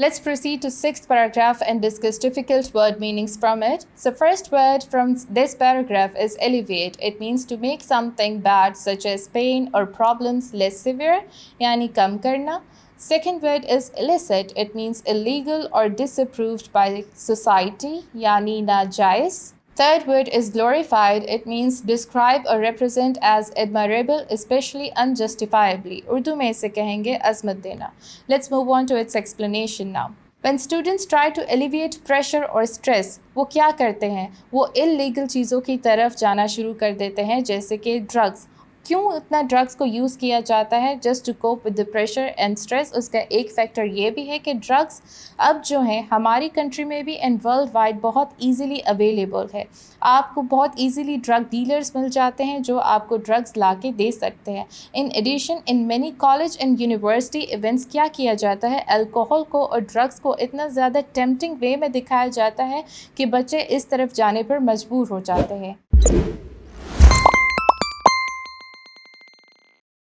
Let's proceed to sixth paragraph and discuss difficult word meanings from it. So first word from this paragraph is alleviate. It means to make something bad such as pain or problems less severe, यानी कम करना. Second word is illicit. It means illegal or disapproved by society, यानी नाजायज़. Third word is glorified. It means describe or represent as admirable, especially unjustifiably. Urdu में इसे कहेंगे अज़मत देना. Let's move on to its explanation now. When students try to alleviate pressure or stress, वो क्या करते हैं? वो illegal चीज़ों की तरफ जाना शुरू कर देते हैं, जैसे कि ड्रग्स. क्यों इतना ड्रग्स को यूज़ किया जाता है? Just to cope with the pressure and stress. उसका एक फैक्टर ये भी है कि ड्रग्स अब जो हैं हमारी कंट्री में भी एंड वर्ल्ड वाइड बहुत ईजीली अवेलेबल है. आपको बहुत ईजीली ड्रग डीलर्स मिल जाते हैं जो आपको ड्रग्स ला के दे सकते हैं. In addition in many college and university events क्या किया जाता है, अल्कोहल को और ड्रग्स को इतना ज़्यादा टेम्पटिंग वे में दिखाया जाता है कि बच्चे इस तरफ जाने पर मजबूर हो जाते हैं.